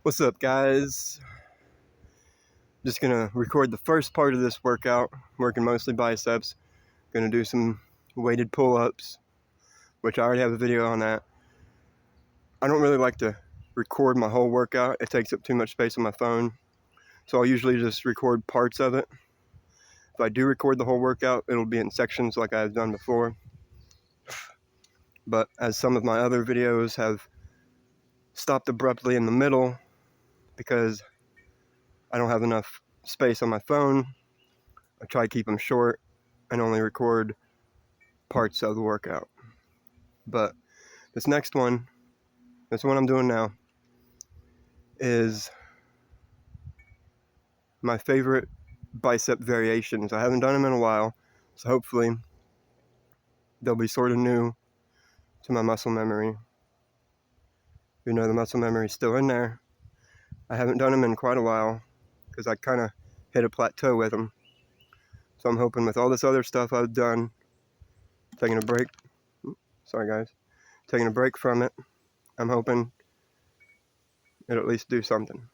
What's up, guys? Just gonna record the first part of this workout, working mostly biceps. Gonna do some weighted pull-ups, which I already have a video on that. I don't really like to record my whole workout. It takes up too much space on my phone. So I'll usually just record parts of it. If I do record the whole workout, it'll be in sections like I've done before. But as some of my other videos have stopped abruptly in the middle because I don't have enough space on my phone, I try to keep them short and only record parts of the workout. But this one I'm doing now, is my favorite bicep variations. I haven't done them in a while, so hopefully they'll be sort of new to my muscle memory. You know, the muscle memory is still in there. I haven't done them in quite a while because I kind of hit a plateau with them. So I'm hoping with all this other stuff I've done, taking a break from it, I'm hoping it'll at least do something.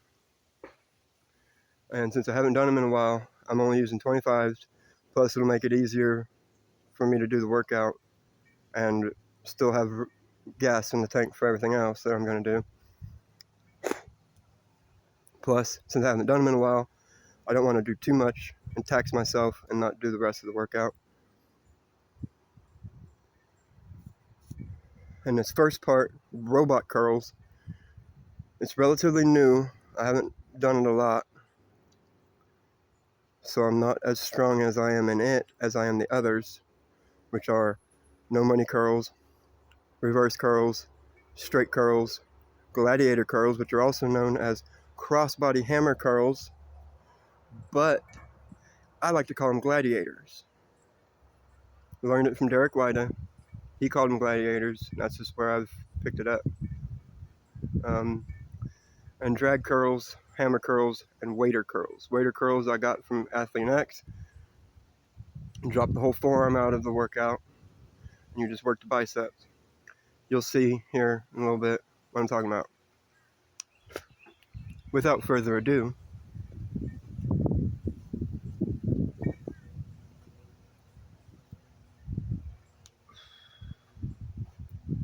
And since I haven't done them in a while, I'm only using 25s, plus it'll make it easier for me to do the workout and still have gas in the tank for everything else that I'm going to do. Plus, since I haven't done them in a while, I don't want to do too much and tax myself and not do the rest of the workout. And this first part, robot curls, it's relatively new. I haven't done it a lot, so I'm not as strong as I am in it as I am the others, which are no money curls, reverse curls, straight curls, gladiator curls, which are also known as crossbody hammer curls, but I like to call them gladiators. Learned it from Derek Wida. He called them gladiators. That's just where I've picked it up. And drag curls, hammer curls, and waiter curls. Waiter curls I got from Athlete X. Drop the whole forearm out of the workout, and you just work the biceps. You'll see here in a little bit what I'm talking about. Without further ado,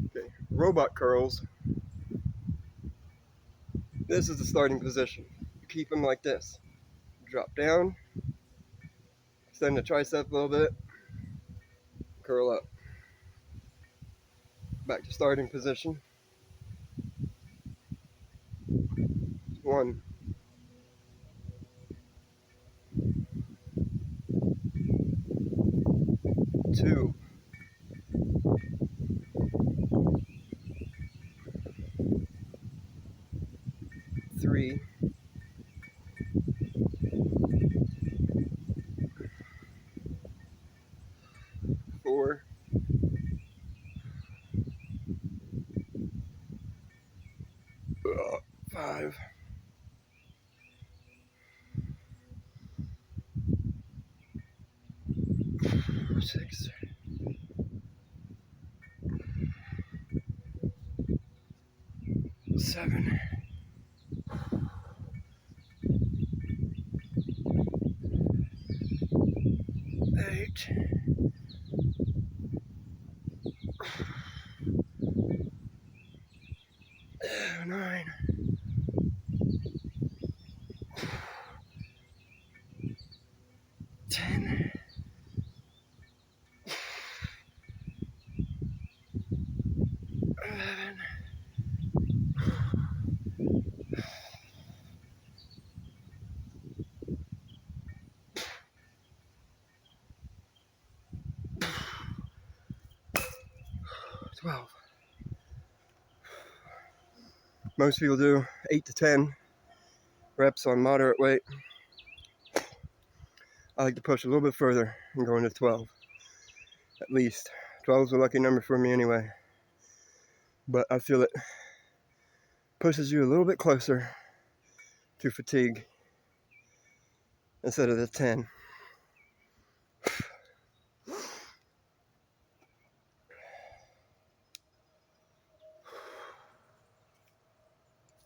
okay, robot curls. This is the starting position. You keep them like this. Drop down, extend the tricep a little bit, curl up. Back to starting position. 1, 2, 3, 4, 5, 6, 7, 8, 9, 10, 11, 12. Most people do 8 to 10 reps on moderate weight. I like to push a little bit further and go into 12. At least. 12 is a lucky number for me anyway. But I feel it pushes you a little bit closer to fatigue instead of the 10.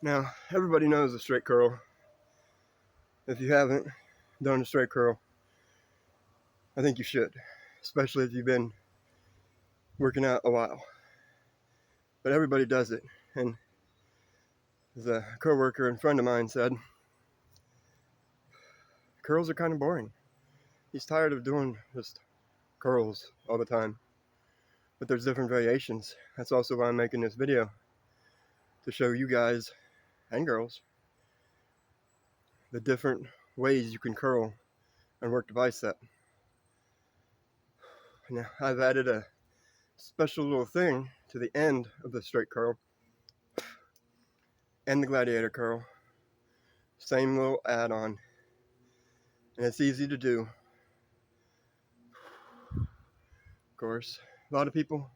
Now, everybody knows a straight curl. If you haven't done a straight curl, I think you should, especially if you've been working out a while. But everybody does it, and as a coworker and friend of mine said, curls are kind of boring. He's tired of doing just curls all the time. But there's different variations. That's also why I'm making this video, to show you guys and girls the different ways you can curl and work the bicep. Now, I've added a special little thing to the end of the straight curl and the gladiator curl. Same little add-on, and it's easy to do. Of course, a lot of people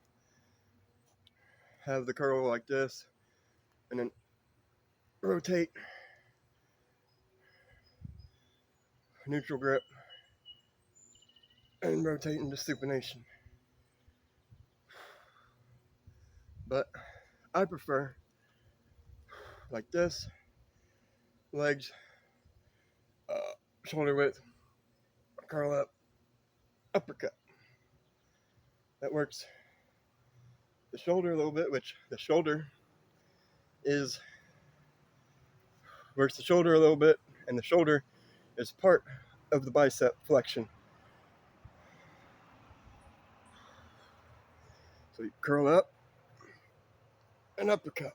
have the curl like this and then rotate, neutral grip, and rotate into supination. But I prefer like this, legs, shoulder width, curl up, uppercut. That works the shoulder a little bit, which the shoulder works the shoulder a little bit, and the shoulder is part of the bicep flexion. So you curl up and uppercut.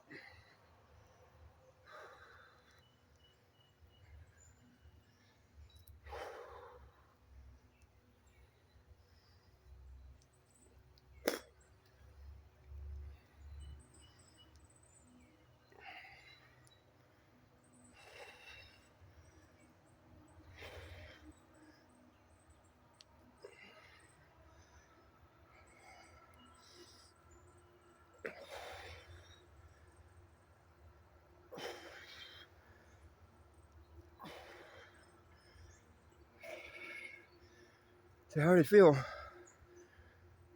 So I already feel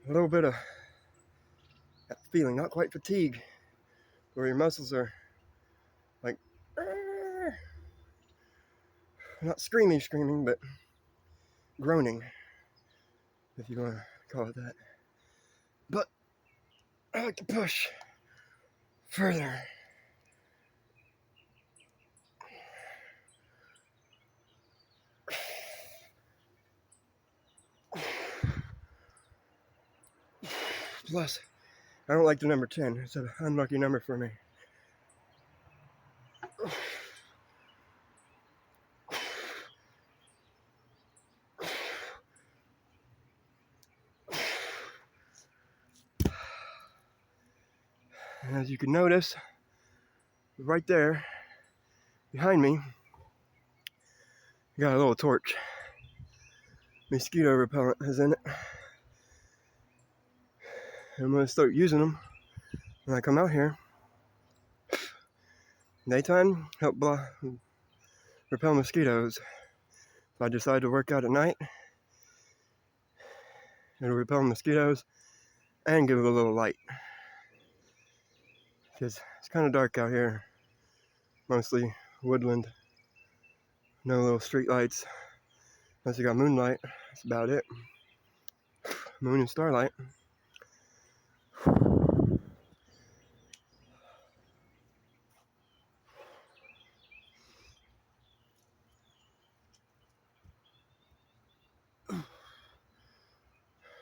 a little bit of that feeling, not quite fatigue, where your muscles are like, not screaming, but groaning, if you want to call it that. But I like to push further. Plus, I don't like the number 10. It's an unlucky number for me. And as you can notice, right there, behind me, got a little torch. Mosquito repellent is in it. I'm going to start using them when I come out here. Daytime, help repel mosquitoes. If I decide to work out at night, it'll repel mosquitoes and give it a little light. Because it's kind of dark out here. Mostly woodland. No little street lights. Unless you got moonlight, that's about it. Moon and starlight.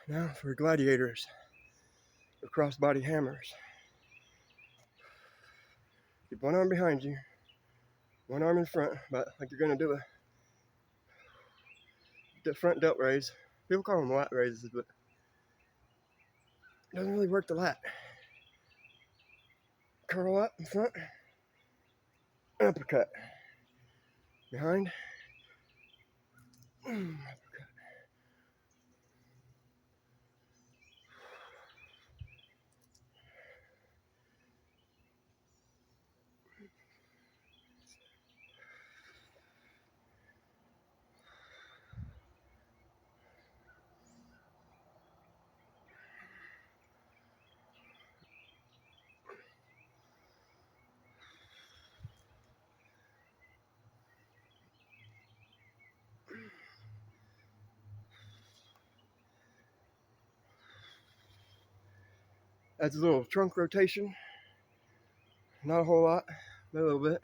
Now for gladiators, or crossbody hammers. Keep one arm behind you, one arm in front, but like you're gonna do a front delt raise. People call them lat raises, but it doesn't really work the lat. Curl up in front, uppercut. Behind, uppercut. Adds a little trunk rotation. Not a whole lot, but a little bit.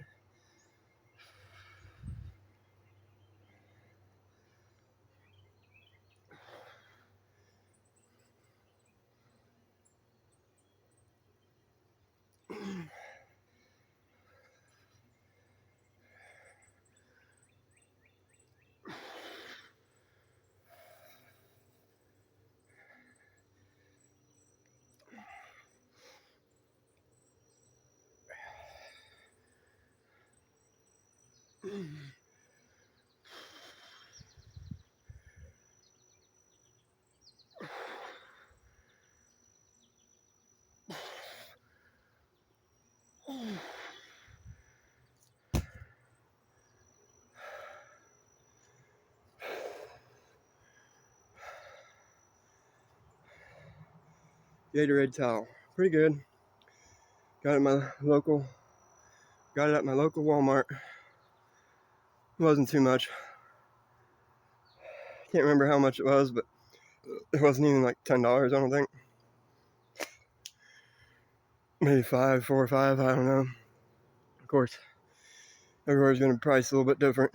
Gatorade towel, pretty good. Got it at my local Walmart. It wasn't too much. Can't remember how much it was, but it wasn't even like $10, I don't think. Maybe 4 or 5, I don't know. Of course, everywhere's gonna price a little bit different.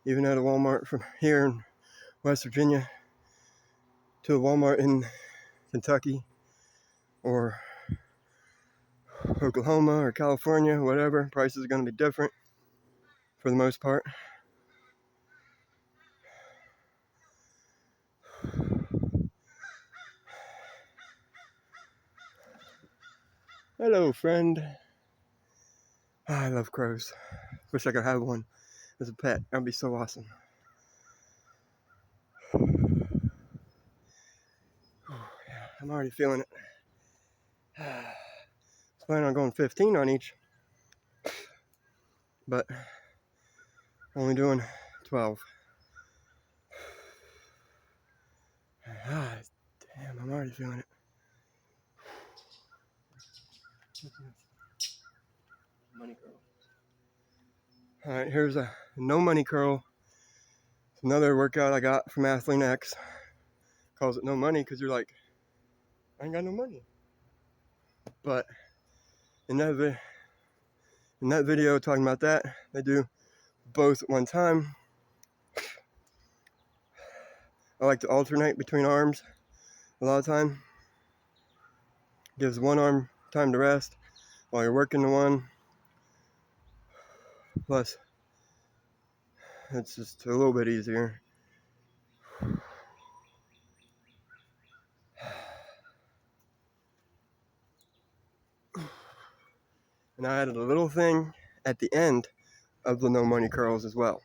Even at a Walmart from here in West Virginia to a Walmart in Kentucky or Oklahoma or California, whatever, prices are gonna be different for the most part. Hello, friend. I love crows. Wish I could have one as a pet. That'd be so awesome. Yeah, I'm already feeling it. I was planning on going 15 on each, but only doing 12. Damn, I'm already feeling it. Money curl. All right, here's a no money curl. It's another workout I got from Athlete X. Calls it no money because you're like, I ain't got no money. But in that video talking about that, they do both at one time. I like to alternate between arms a lot of time. Gives one arm time to rest while you're working the one. Plus, it's just a little bit easier. And I added a little thing at the end of the no money curls as well.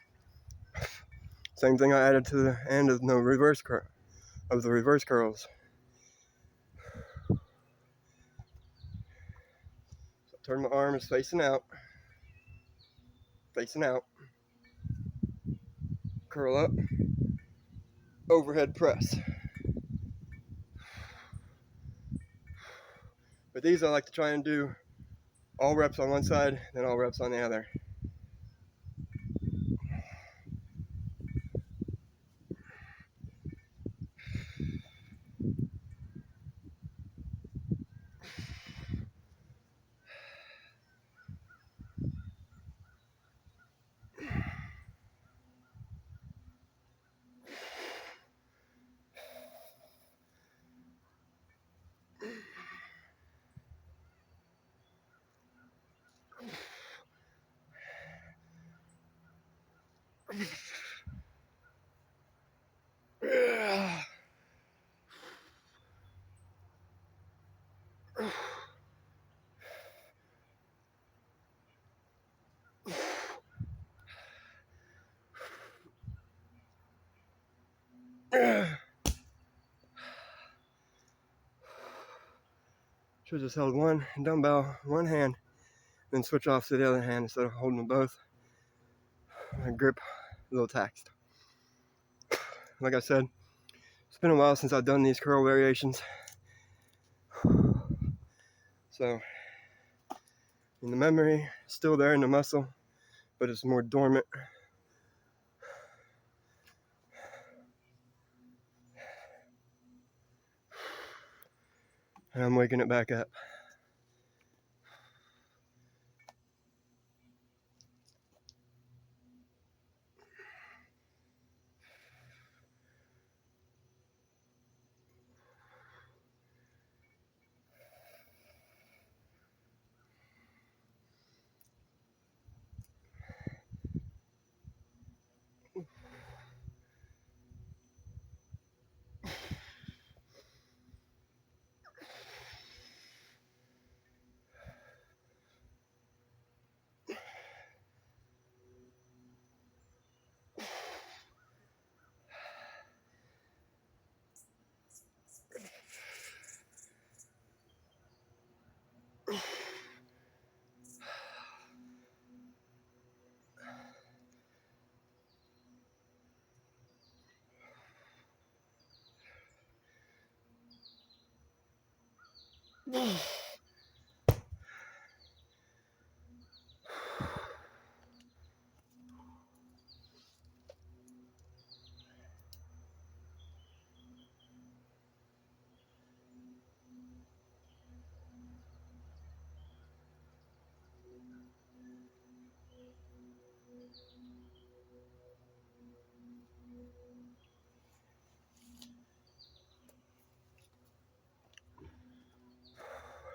Same thing I added to the end of the reverse curls. So turn my arms facing out, curl up, overhead press. But these I like to try and do all reps on one side, then all reps on the other. Should have just held one dumbbell in one hand, then switch off to the other hand instead of holding them both. My grip a little taxed. Like I said, it's been a while since I've done these curl variations. So, in the memory, still there in the muscle, but it's more dormant. And I'm waking it back up.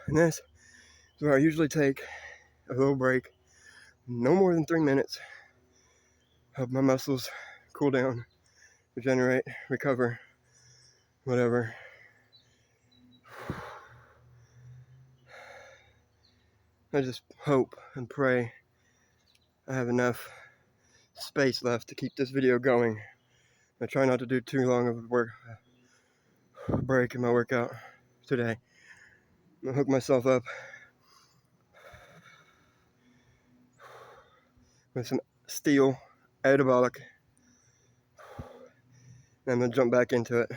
And this is where I usually take a little break, no more than 3 minutes, help my muscles cool down, regenerate, recover, whatever. I just hope and pray I have enough space left to keep this video going. I try not to do too long of a break in my workout today. I'm gonna hook myself up with some steel anabolic, and I'm gonna jump back into it.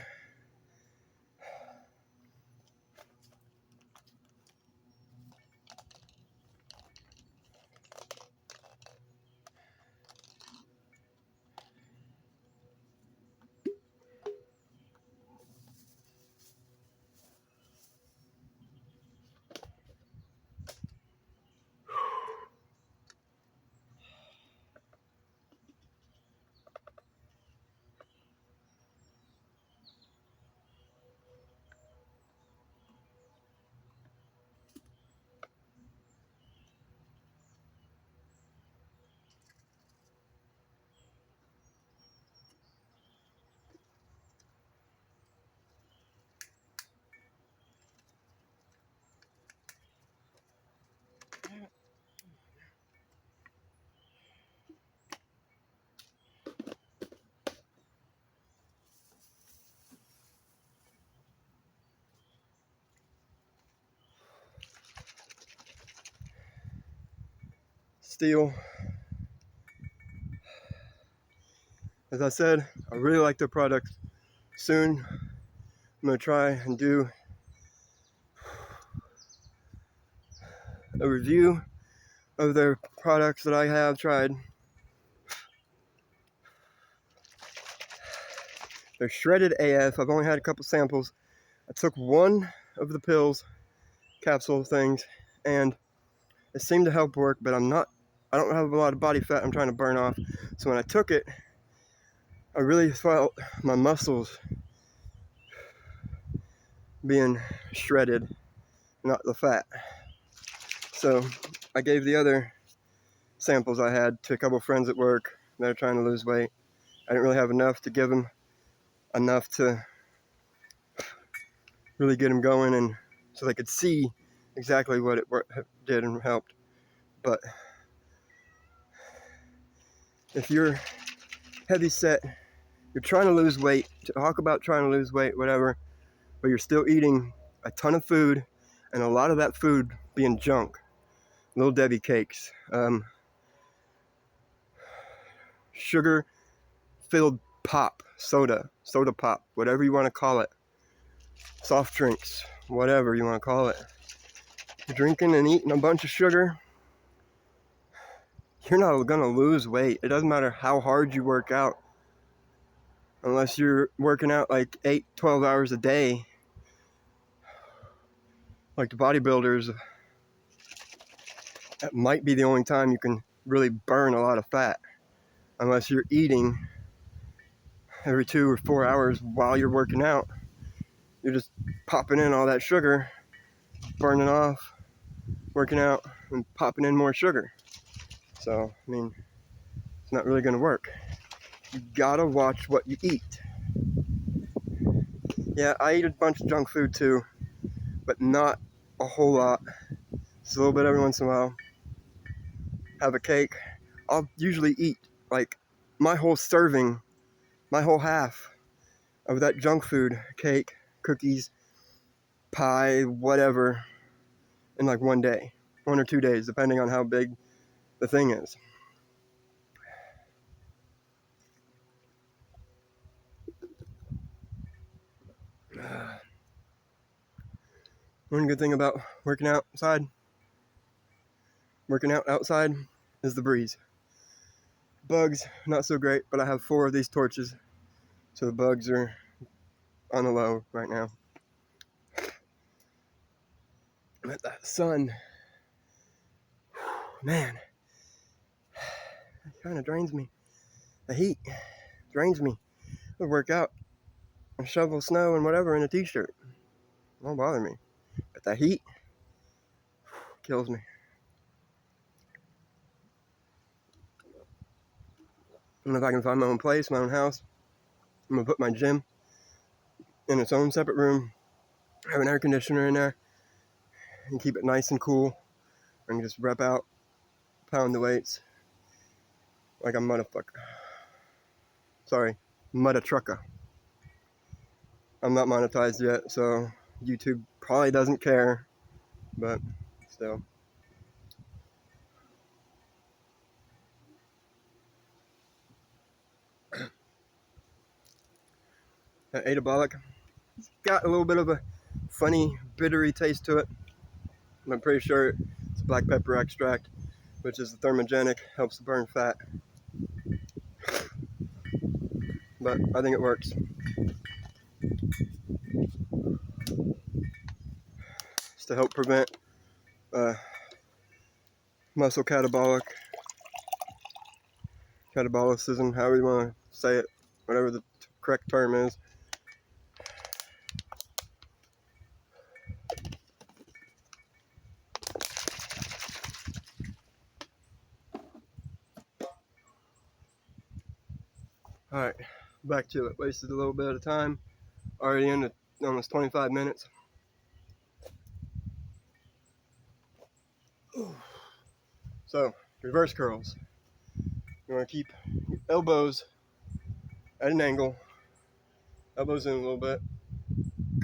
Steel. As I said, I really like their product. Soon, I'm gonna try and do a review of their products that I have tried. They're shredded AF. I've only had a couple samples. I took one of the pills, capsule things, and it seemed to help work, but I don't have a lot of body fat I'm trying to burn off. So when I took it, I really felt my muscles being shredded, not the fat. So I gave the other samples I had to a couple friends at work that are trying to lose weight. I didn't really have enough to give them, enough to really get them going, and so they could see exactly what it did and helped. But if you're heavy set, you're trying to lose weight, talk about trying to lose weight, whatever, but you're still eating a ton of food, and a lot of that food being junk. Little Debbie cakes, sugar-filled pop, soda pop, whatever you want to call it, soft drinks, whatever you want to call it. You're drinking and eating a bunch of sugar, you're not going to lose weight. It doesn't matter how hard you work out, unless you're working out like 8-12 hours a day. like the bodybuilders, that might be the only time you can really burn a lot of fat, unless you're eating every 2 or 4 hours while you're working out. You're just popping in all that sugar, burning off, working out, and popping in more sugar. So, I mean, it's not really going to work. You gotta watch what you eat. Yeah, I eat a bunch of junk food too, but not a whole lot. Just a little bit every once in a while. Have a cake. I'll usually eat like my whole serving, my whole half of that junk food, cake, cookies, pie, whatever, in like one day, 1 or 2 days, depending on how big the thing is. One good thing about working out outside is the breeze. Bugs, not so great, but I have 4 of these torches, so the bugs are on the low right now. But that sun, man, it kind of drains me. The heat drains me. I work out and shovel snow and whatever in a t-shirt. It won't bother me. But that heat kills me. And if I can find my own place, my own house, I'm gonna put my gym in its own separate room, have an air conditioner in there, and keep it nice and cool. I can just rep out, pound the weights like a motherfucker. Sorry, mudda trucker. I'm not monetized yet, so YouTube probably doesn't care, but still. That Adabolic got a little bit of a funny, bittery taste to it. I'm pretty sure it's black pepper extract, which is thermogenic, helps burn fat. But I think it works. It's to help prevent muscle catabolicism, however you want to say it, whatever the correct term is. Alright, back to it. Wasted a little bit of time. Already into almost 25 minutes. So, reverse curls. You want to keep your elbows at an angle, elbows in a little bit,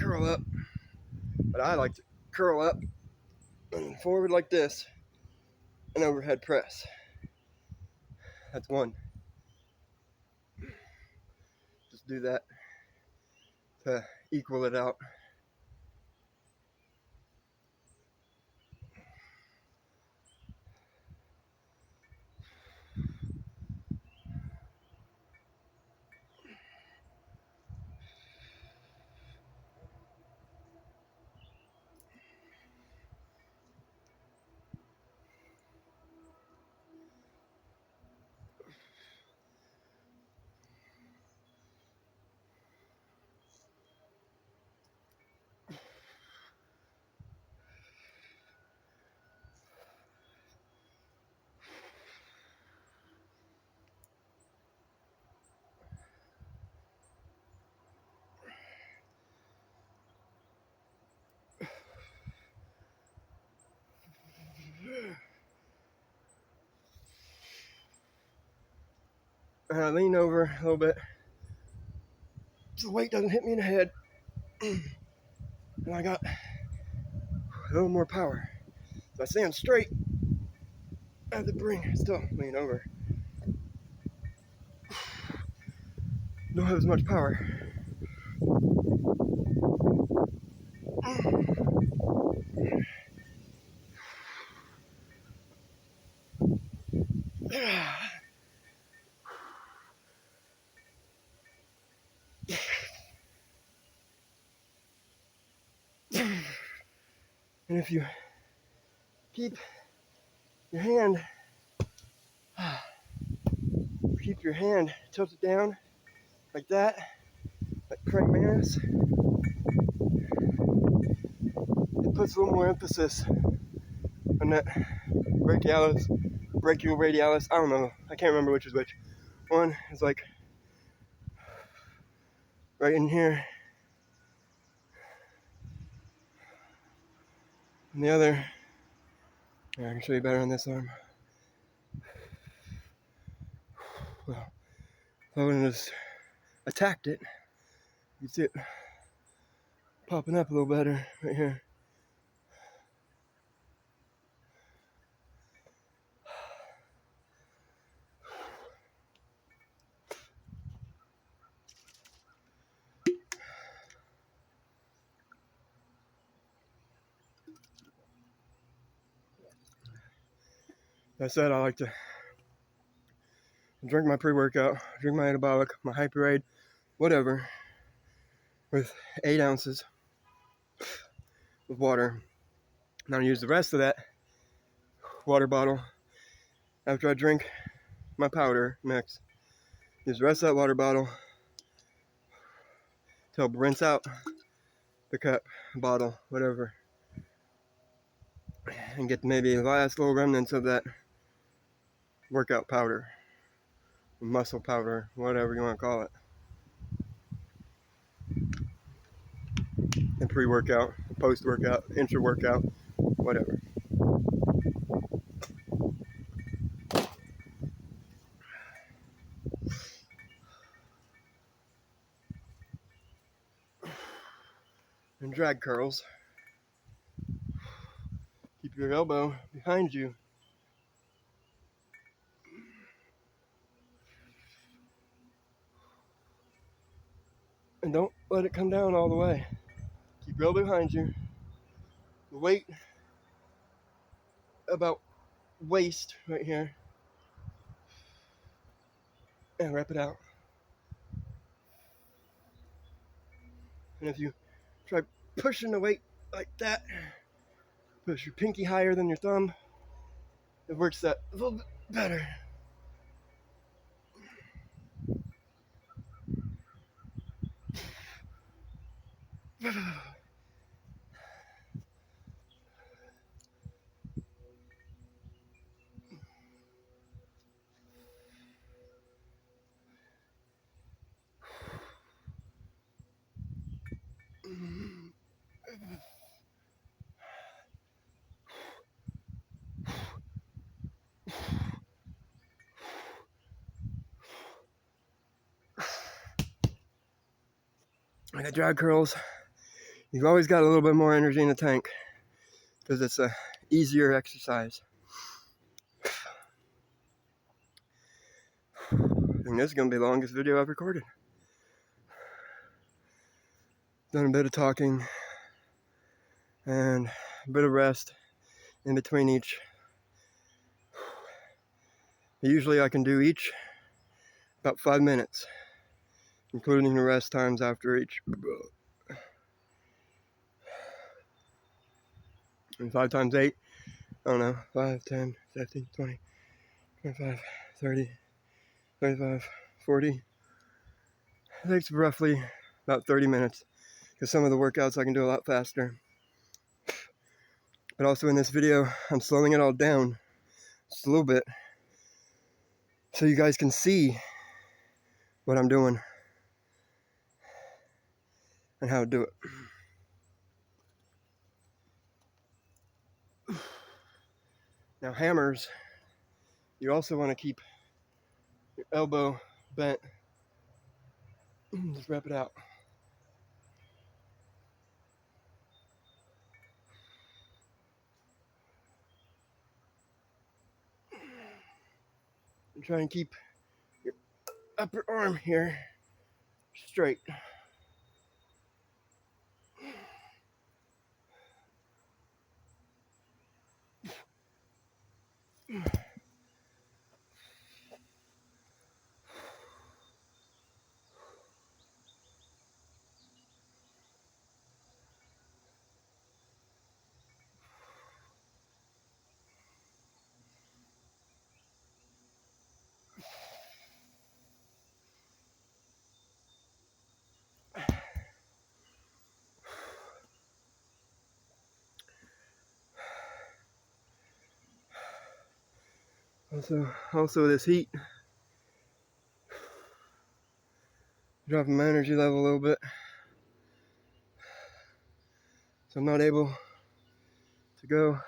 curl up. But I like to curl up and forward like this, and overhead press. That's one. Just do that to equal it out. And I lean over a little bit so the weight doesn't hit me in the head. And I got a little more power. So I stand straight. I have to still lean over. Don't have as much power. if you keep your hand, tilted down like that, like praying mantis, it puts a little more emphasis on that brachial radialis. I don't know. I can't remember which is which. One is like right in here, and the other, I can show you better on this arm. Well, if I would have just attacked it, you'd see it popping up a little better right here. That said, I like to drink my pre-workout, drink my anabolic, my Hyperade, whatever, with 8 ounces of water. And I'll use the rest of that water bottle after I drink my powder mix. Use the rest of that water bottle to help rinse out the cup, bottle, whatever, and get maybe the last little remnants of that workout powder, muscle powder, whatever you want to call it. And pre-workout, post-workout, intra-workout, whatever. And drag curls. Keep your elbow behind you. And don't let it come down all the way. Keep your elbow behind you. The weight about waist right here. And wrap it out. And if you try pushing the weight like that, push your pinky higher than your thumb, it works that a little bit better. Like the drag curls, you've always got a little bit more energy in the tank because it's a easier exercise. And this is going to be the longest video I've recorded. Done a bit of talking and a bit of rest in between each. Usually I can do each about 5 minutes, including the rest times after each. And 5 times 8, I don't know, 5, 10, 15, 20, 25, 30, 35, 40. It takes roughly about 30 minutes because some of the workouts I can do a lot faster. But also in this video, I'm slowing it all down just a little bit so you guys can see what I'm doing and how to do it. Now hammers, you also want to keep your elbow bent. Just wrap it out. And try and keep your upper arm here straight. Also this heat, dropping my energy level a little bit. So I'm not able to go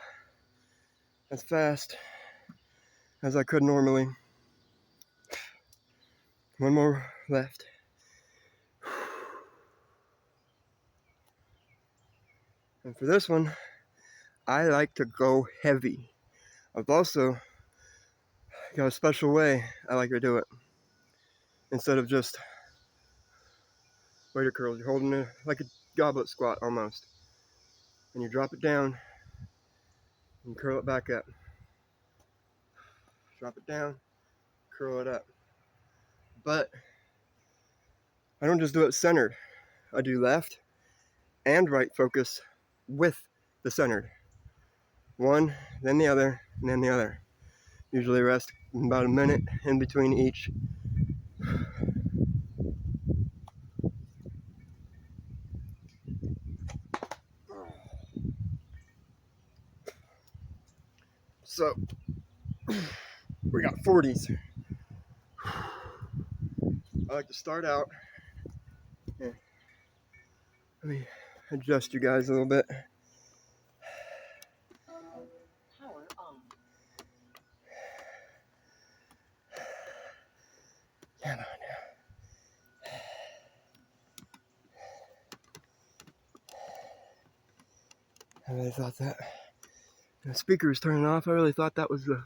as fast as I could normally. One more left. And for this one, I like to go heavy. I've also got a special way I like to do it. Instead of just waiter curls, you're holding it like a goblet squat almost. And you drop it down and curl it back up. Drop it down, curl it up. But I don't just do it centered. I do left and right focus with the centered. One, then the other, and then the other. Usually rest about a minute in between each. So, we got 40s. I like to start out. Here, let me adjust you guys a little bit. Power on. Come on now. I really thought that. The speaker is turning off. I really thought that was the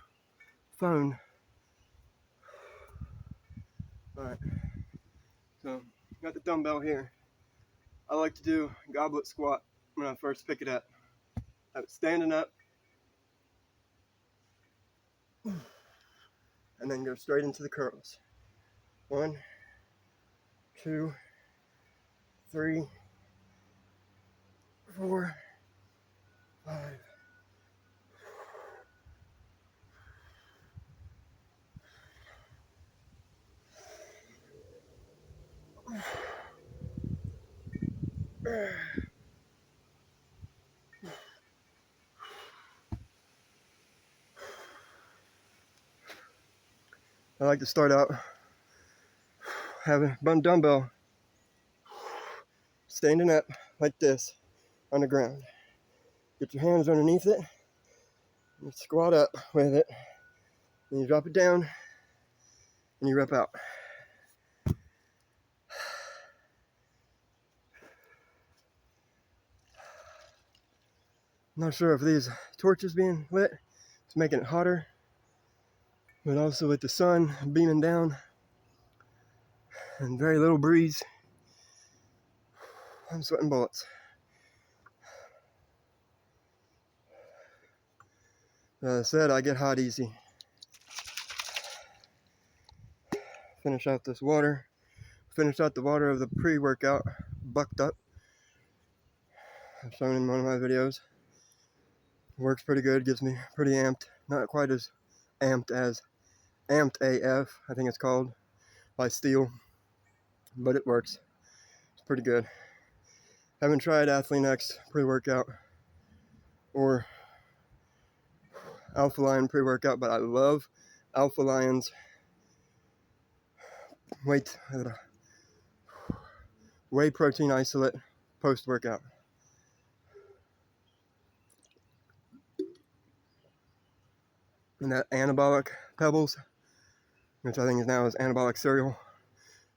phone. Alright. So, got the dumbbell here. I like to do goblet squat when I first pick it up. Have it standing up. And then go straight into the curls. 1, 2, 3, 4, 5. I like to start out having a dumbbell standing up like this on the ground. Get your hands underneath it. You squat up with it. Then you drop it down and you rep out. I'm not sure if these torches being lit is making it hotter, but also with the sun beaming down and very little breeze, I'm sweating bullets. As I said, I get hot easy. Finish out this water. Finish out the water of the pre-workout, bucked up. I've shown in one of my videos. Works pretty good, gets me pretty amped. Not quite as amped as Amped AF, I think it's called, by Steel. But it works. It's pretty good. Haven't tried Athlete X pre-workout or Alpha Lion pre-workout, but I love Alpha Lion's whey protein isolate post-workout. And that anabolic pebbles, which I think is now is anabolic cereal,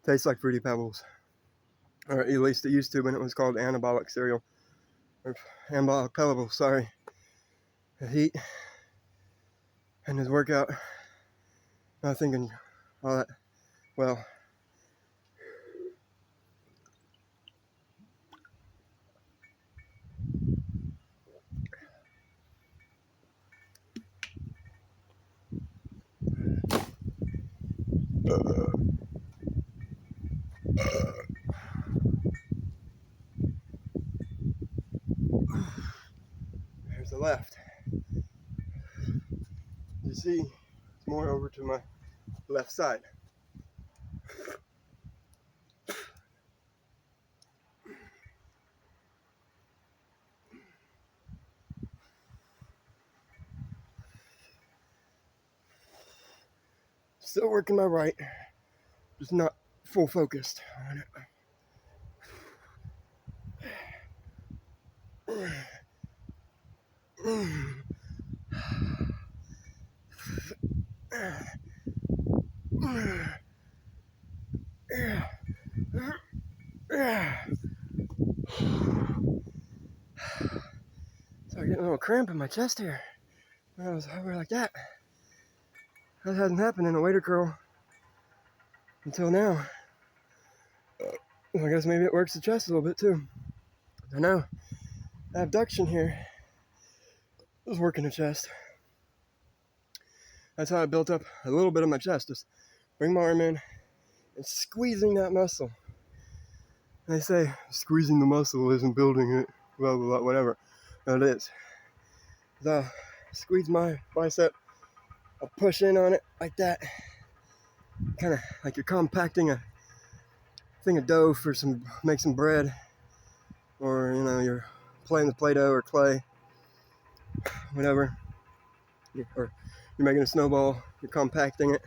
tastes like Fruity Pebbles. Or at least it used to when it was called anabolic cereal. Or anabolic pebbles, sorry. The heat and his workout, not thinking all that well. There's the left. You see, it's more over to my left side. Still working my right, just not full focused on it. So I'm getting a little cramp in my chest here. I was over like that. That hasn't happened in a waiter curl until now. Well, I guess maybe it works the chest a little bit too. I know. Abduction here is working the chest. That's how I built up a little bit of my chest. Just bring my arm in and squeezing that muscle. And they say squeezing the muscle isn't building it, blah, blah, blah, whatever. No, it is. So I'll squeeze my bicep, I'll push in on it like that. Kind of like you're compacting a thing of dough for make some bread. Or, you're playing with Play-Doh or clay, whatever. Or you're making a snowball, you're compacting it.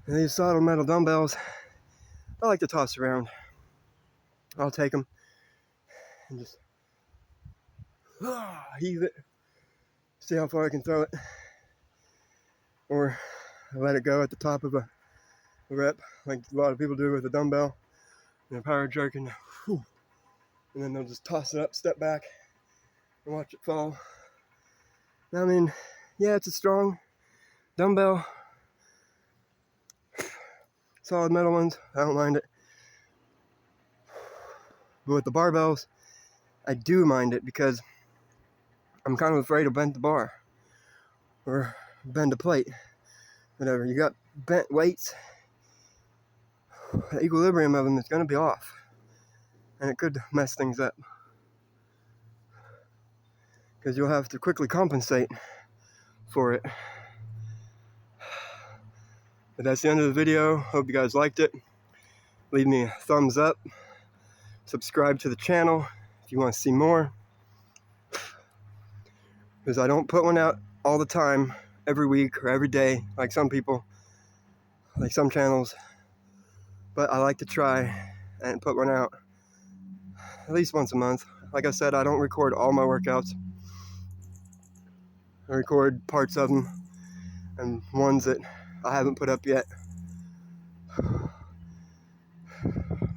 And these solid metal dumbbells, I like to toss around. I'll take them and just heave it, see how far I can throw it. Or I let it go at the top of a rep, like a lot of people do with a dumbbell, and a power jerk, and then they'll just toss it up, step back, and watch it fall. I mean, yeah, it's a strong dumbbell. Solid metal ones, I don't mind it. But with the barbells, I do mind it because I'm kind of afraid to bend the bar or bend a plate, whatever. You got bent weights, the equilibrium of them is going to be off, and it could mess things up because you'll have to quickly compensate for it. But that's the end of the video. Hope you guys liked it. Leave me a thumbs up. Subscribe to the channel if you want to see more. Because I don't put one out all the time, every week or every day, like some people, like some channels. But I like to try and put one out at least once a month. Like I said, I don't record all my workouts. I record parts of them and ones that I haven't put up yet.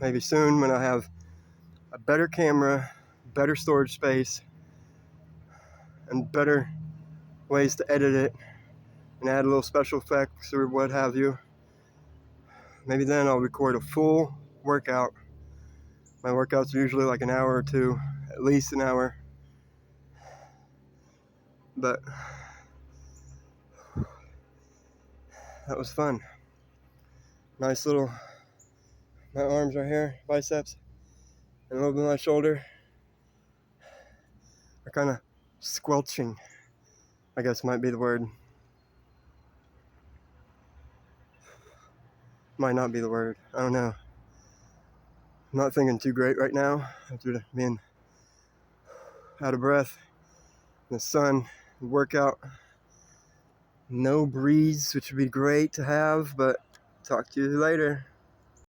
Maybe soon when I have a better camera, better storage space, and better ways to edit it and add a little special effects or what have you. Maybe then I'll record a full workout. My workouts are usually like an hour or two, at least an hour. But that was fun. Nice little, my arms right here, biceps, and a little bit of my shoulder are kind of squelching, I guess might be the word. Might not be the word, I don't know. I'm not thinking too great right now after being out of breath in the sun, workout. No breeze, which would be great to have, but talk to you later.